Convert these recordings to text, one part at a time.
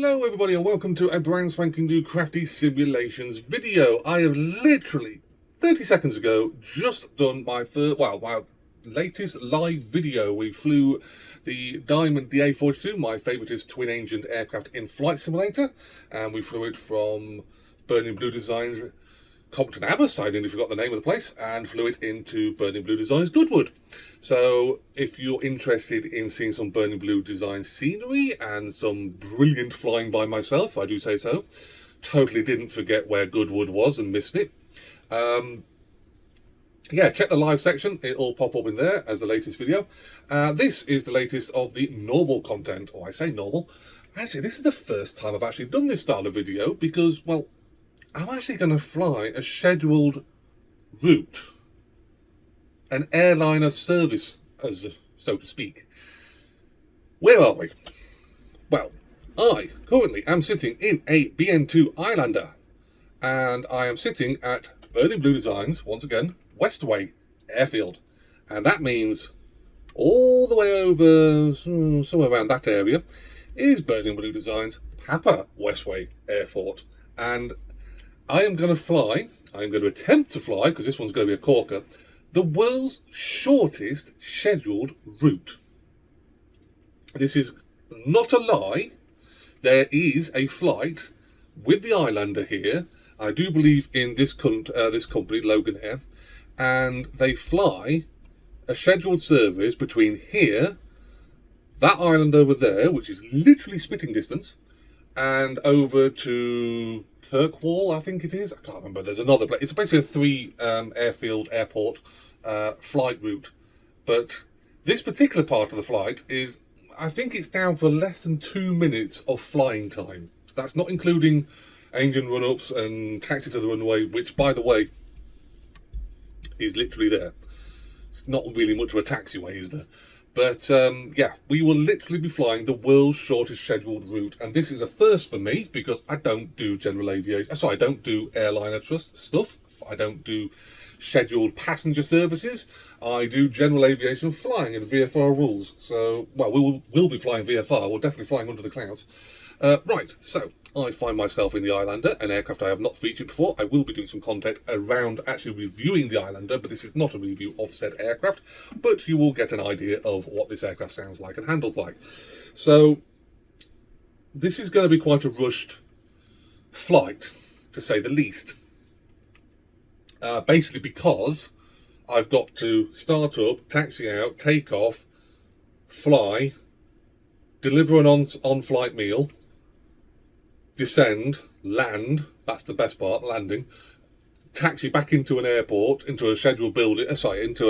Hello everybody and welcome to a brand spanking new Crafty Simulations video. I have literally 30 seconds ago just done my latest live video. We flew the Diamond DA42, my favouriteest twin-engined aircraft in Flight Simulator, and we flew it from Burning Blue Designs Compton Abbas, I nearly forgot the name of the place, and flew it into Burning Blue Designs Goodwood. So if you're interested in seeing some Burning Blue Design scenery and some brilliant flying by myself, I do say so. Totally didn't forget where Goodwood was and missed it. Yeah, check the live section. It'll pop up in there as the latest video. This is the latest of the normal content. Or I say normal. Actually, this is the first time I've actually done this style of video because, well, I'm actually going to fly a scheduled route. An airliner service, so to speak. Where are we? Well, I currently am sitting in a BN2 Islander. And I am sitting at Burning Blue Designs, once again, Westway Airfield. And that means all the way over, somewhere around that area, is Burning Blue Designs Papa Westway Airport. And I am going to attempt to fly, because this one's going to be a corker, the world's shortest scheduled route. This is not a lie. There is a flight with the Islander here. I do believe in this company, Logan Air, and they fly a scheduled service between here, that island over there, which is literally spitting distance, and over to Kirkwall, I think it is. I can't remember. There's another place. It's basically a three airport flight route. But this particular part of the flight is, I think it's down for less than 2 minutes of flying time. That's not including engine run-ups and taxi to the runway, which, by the way, is literally there. It's not really much of a taxiway, is there? But, yeah, we will literally be flying the world's shortest scheduled route. And this is a first for me, because I don't do general aviation. Sorry, I don't do airliner trust stuff. I don't do scheduled passenger services. I do general aviation flying in VFR rules. So, well, we'll be flying VFR. We're definitely flying under the clouds. Right, so I find myself in the Islander, an aircraft I have not featured before. I will be doing some content around actually reviewing the Islander, but this is not a review of said aircraft, but you will get an idea of what this aircraft sounds like and handles like. So, this is going to be quite a rushed flight, to say the least. Basically because I've got to start up, taxi out, take off, fly, deliver an on-flight meal, descend, land, that's the best part, landing, taxi back into an airport, into a scheduled building, into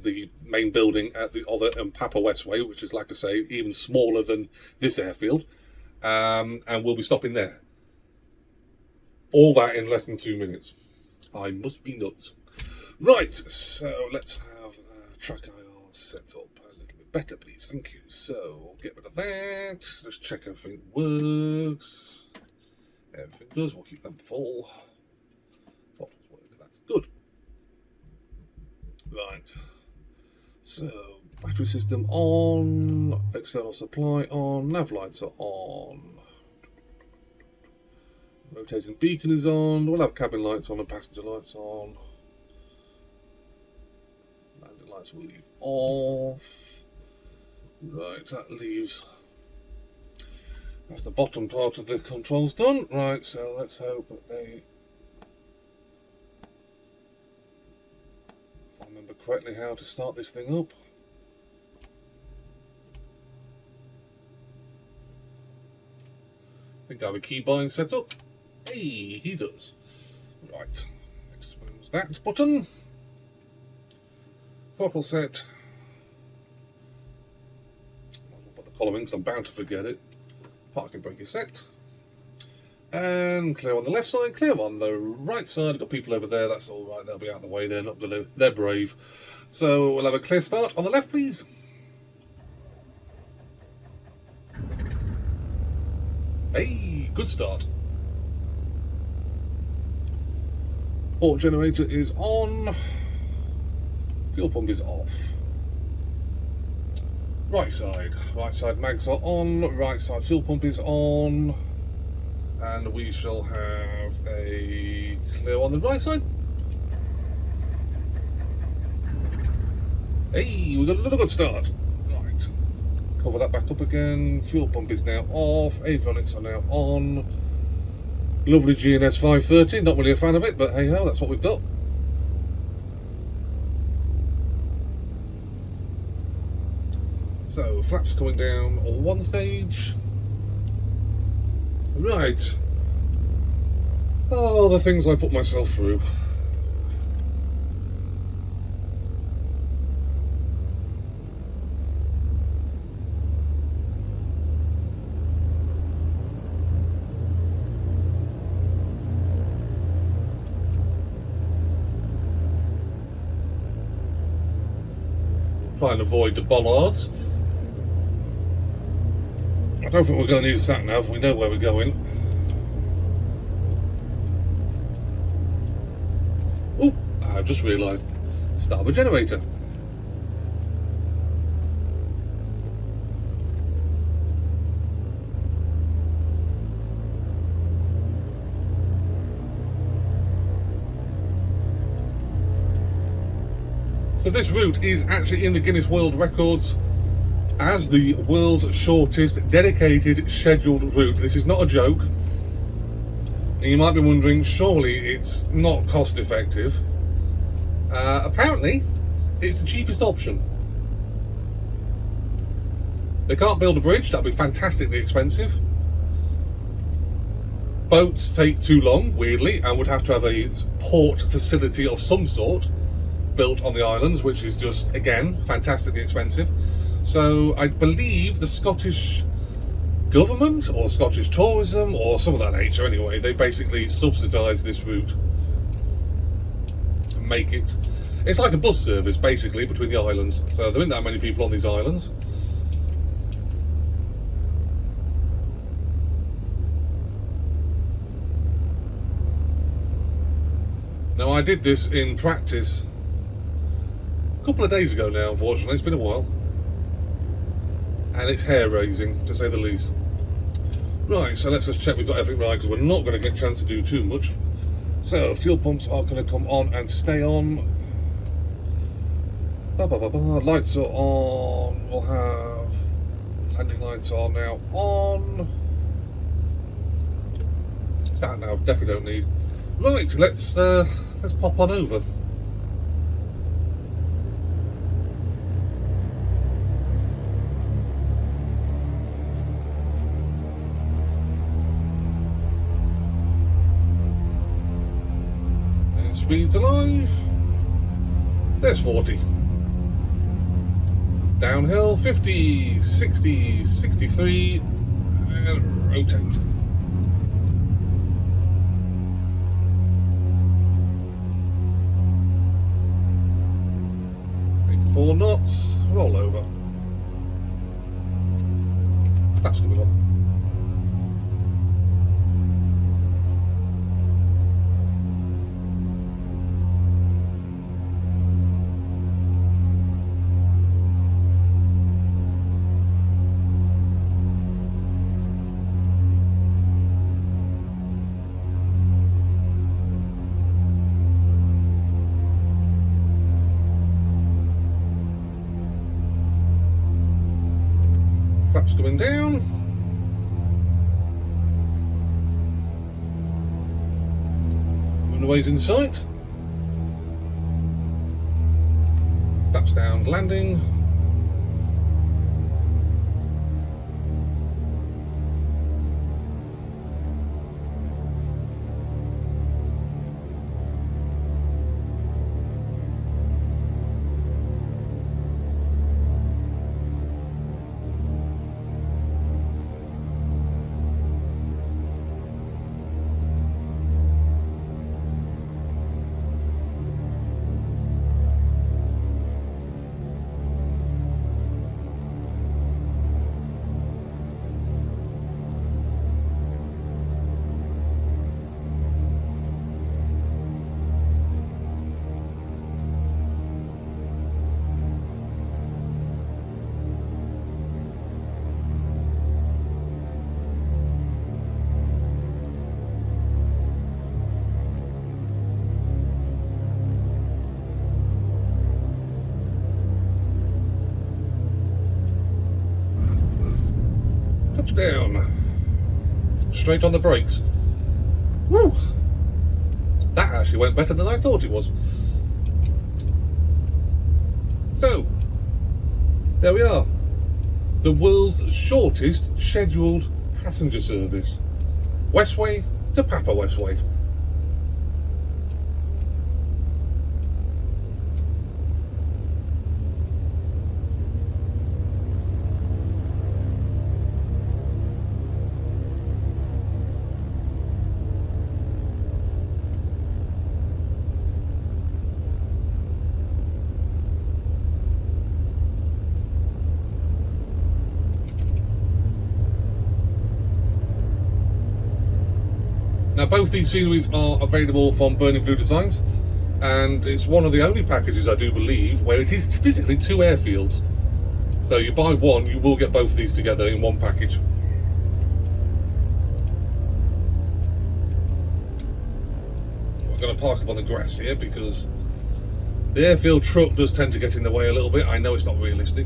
the main building at the other Papa Westway, which is, like I say, even smaller than this airfield, and we'll be stopping there. All that in less than 2 minutes. I must be nuts. Right, so let's have Trackir set up a little bit better, please. Thank you. So, we'll get rid of that. Just check everything works. Everything does. We'll keep them full. Throttles work. That's good. Right. So, battery system on. External supply on. Nav lights are on. Rotating beacon is on. We'll have cabin lights on and passenger lights on. Landing lights will leave off. Right, that leaves. That's the bottom part of the controls done. Right, so let's hope that they. If I remember correctly how to start this thing up. I think I have a keybind set up. Hey, he does. Right, expose that button. Throttle set. Might as well put the column in because I'm bound to forget it. Parking brake is set. And clear on the left side, clear on the right side. I've got people over there, that's alright, they'll be out of the way, they're brave. So we'll have a clear start on the left, please. Hey, good start. Port generator is on. Fuel pump is off. Right side mags are on, right side fuel pump is on, and we shall have a clear on the right side. Hey, we got another good start. Right, cover that back up again. Fuel pump is now off, avionics are now on. Lovely GNS 530, not really a fan of it, but hey ho, that's what we've got. So, flaps coming down on one stage. Right. Oh, the things I put myself through. Try and avoid the bollards. I don't think we're going to need a sat nav. We know where we're going. Oh, I just realised. Starboard generator. So this route is actually in the Guinness World Records as the world's shortest dedicated scheduled route. This is not a joke. And you might be wondering, surely it's not cost effective. Apparently, it's the cheapest option. They can't build a bridge, that'd be fantastically expensive. Boats take too long, weirdly, and would have to have a port facility of some sort built on the islands, which is just, again, fantastically expensive. So I believe the Scottish government or Scottish tourism or some of that nature anyway, they basically subsidise this route and make it. It's like a bus service basically between the islands. So there aren't that many people on these islands. Now I did this in practice a couple of days ago now, unfortunately, it's been a while. And it's hair-raising, to say the least. Right, so let's just check we've got everything right, because we're not going to get a chance to do too much. So, fuel pumps are going to come on and stay on. Lights are on. We'll have landing lights are now on. Sat nav, definitely don't need. Right, let's pop on over. Speeds alive. There's 40. Downhill 50, 60, 63, and rotate. Make 4 knots, roll over. That's coming off. Flaps coming down. Runways in sight. Flaps down, landing. Touchdown. Straight on the brakes. Woo! That actually went better than I thought it was. So, there we are. The world's shortest scheduled passenger service. Westway to Papa Westway. Now, both these sceneries are available from Burning Blue Designs, and it's one of the only packages, I do believe, where it is physically 2 airfields. So you buy one, you will get both of these together in one package. I'm going to park up on the grass here because the airfield truck does tend to get in the way a little bit. I know it's not realistic.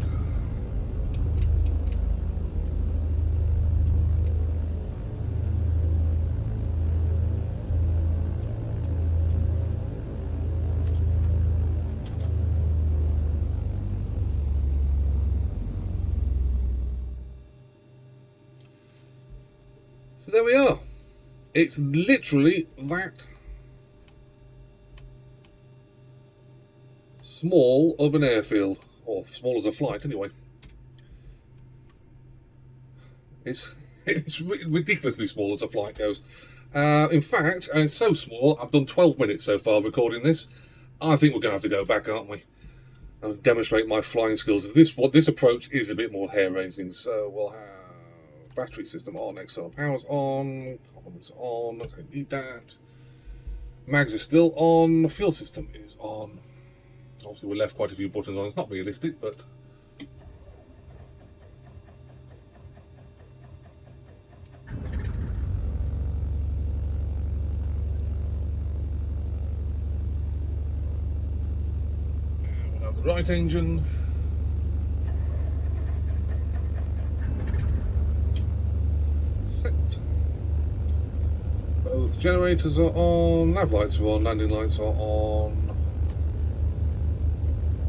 So there we are. It's literally that small of an airfield, or small as a flight anyway. It's ridiculously small as a flight goes. In fact, it's so small, I've done 12 minutes so far recording this. I think we're going to have to go back, aren't we? And demonstrate my flying skills. This approach is a bit more hair-raising, so we'll have battery system on, external power's on, complements on, I don't need that. Mags is still on, fuel system is on. Obviously we left quite a few buttons on, it's not realistic, but we'll have the right engine. Set. Both generators are on, nav lights are on, landing lights are on,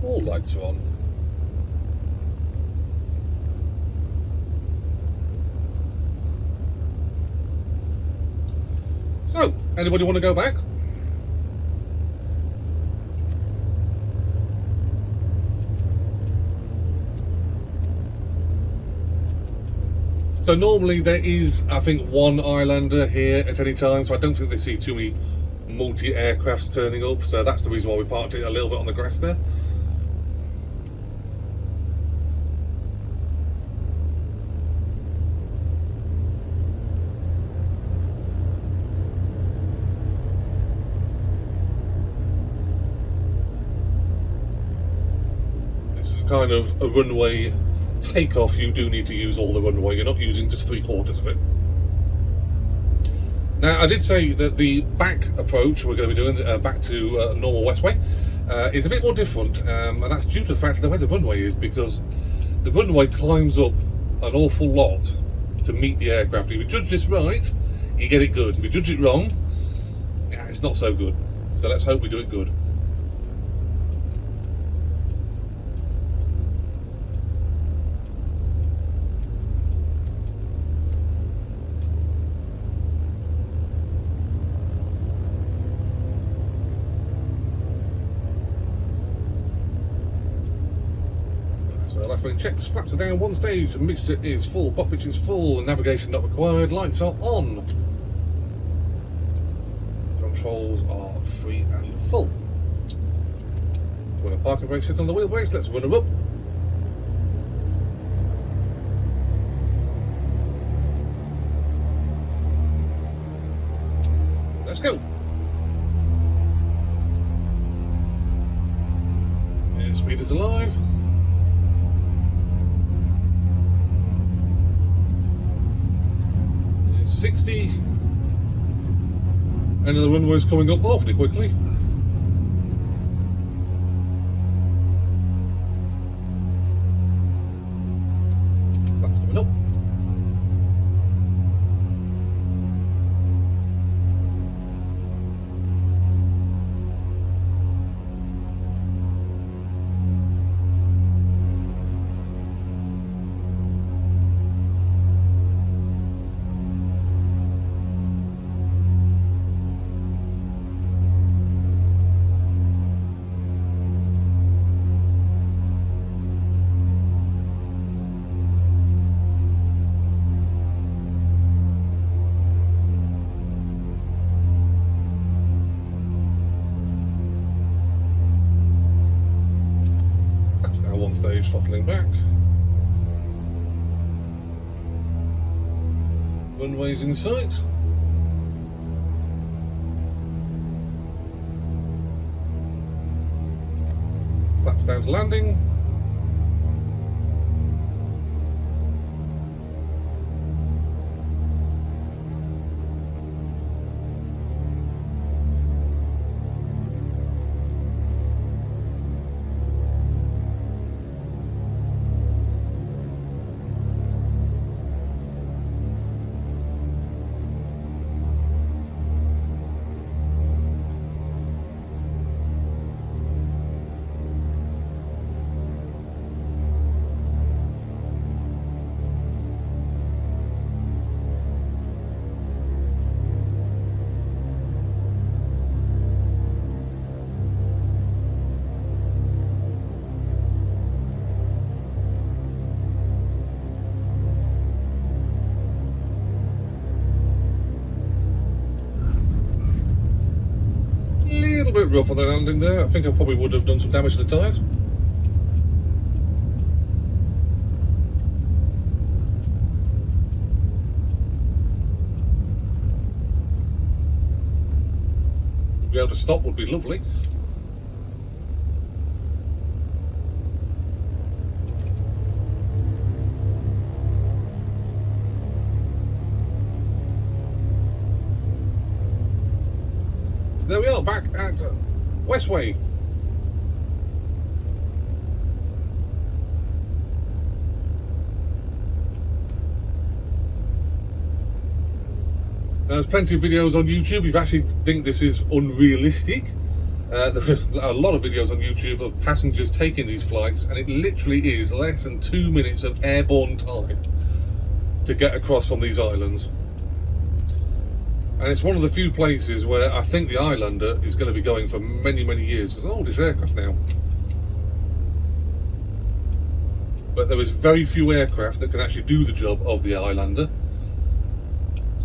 all lights are on. So, anybody want to go back? So normally there is, I think, one Islander here at any time, so I don't think they see too many multi-aircrafts turning up, so that's the reason why we parked it a little bit on the grass there. This is kind of a runway takeoff. You do need to use all the runway, you're not using just 3/4 of it. Now, I did say that the back approach we're going to be doing, back to normal Westway, is a bit more different, and that's due to the fact of the way the runway is, because the runway climbs up an awful lot to meet the aircraft. If you judge this right, you get it good. If you judge it wrong, yeah, it's not so good. So let's hope we do it good. So last main checks, flaps are down, one stage, mixture is full, pop pitch is full, navigation not required, lights are on. Controls are free and full. When a parking brake sits on the wheelbase, let's run them up. Let's go. Airspeed is alive. It's 60. And the runway's coming up awfully quickly. That's coming up. Slowly throttling back. Runways in sight. Flaps down to landing. A bit rough on the landing there. I think I probably would have done some damage to the tyres. Be able to stop would be lovely. There we are, back at Westway. Now, there's plenty of videos on YouTube if you actually think this is unrealistic. There's a lot of videos on YouTube of passengers taking these flights, and it literally is less than 2 minutes of airborne time to get across from these islands. And it's one of the few places where I think the Islander is going to be going for many, many years. It's an oldish aircraft now. But there is very few aircraft that can actually do the job of the Islander,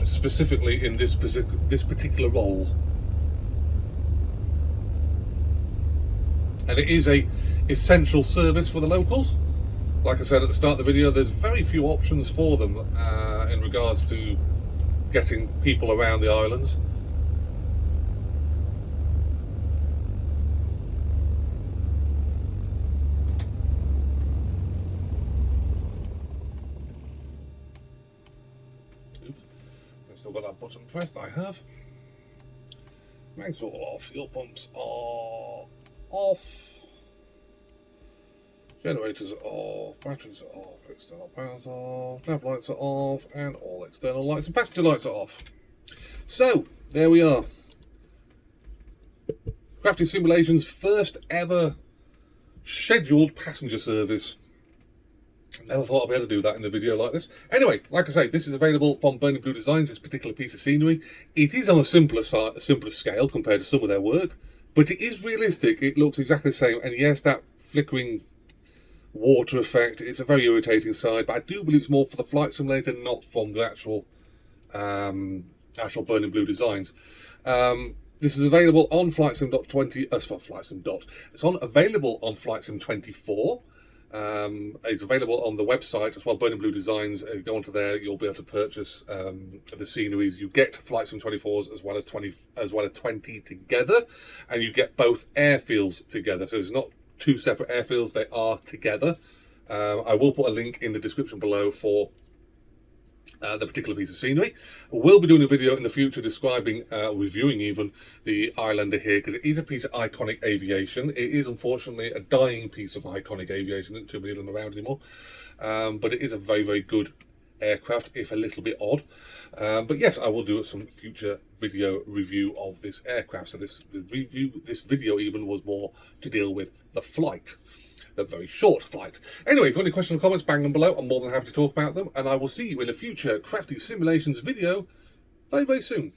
specifically in this particular role. And it is a essential service for the locals. Like I said at the start of the video, there's very few options for them in regards to getting people around the islands. Oops, I've still got that button pressed. I have. Mags all off, fuel pumps are off. Generators are off, batteries are off, external power's off, nav lights are off, and all external lights and passenger lights are off. So, there we are. Crafty Simulation's first ever scheduled passenger service. Never thought I'd be able to do that in a video like this. Anyway, like I say, this is available from Burning Blue Designs, this particular piece of scenery. It is on a simpler scale compared to some of their work, but it is realistic. It looks exactly the same, and yes, that flickering water effect is a very irritating side, but I do believe it's more for the flight simulator, not from the actual Burning Blue Designs. This is available on flightsim.20. It's available on flightsim 24. It's available on the website as well, Burning Blue Designs. If you go onto there, you'll be able to purchase the sceneries. You get flightsim 24s as well as 20 together, and you get both airfields together. So it's not two separate airfields, they are together. I will put a link in the description below for the particular piece of scenery. We'll be doing a video in the future describing, reviewing even, the Islander here, because it is a piece of iconic aviation. It is unfortunately a dying piece of iconic aviation, there aren't too many of them around anymore. But it is a very, very good aircraft, if a little bit odd. But yes, I will do some future video review of this aircraft. So this video even was more to deal with the flight, the very short flight. Anyway, if you've got any questions or comments, bang them below. I'm more than happy to talk about them, and I will see you in a future Crafty Simulations video very, very soon.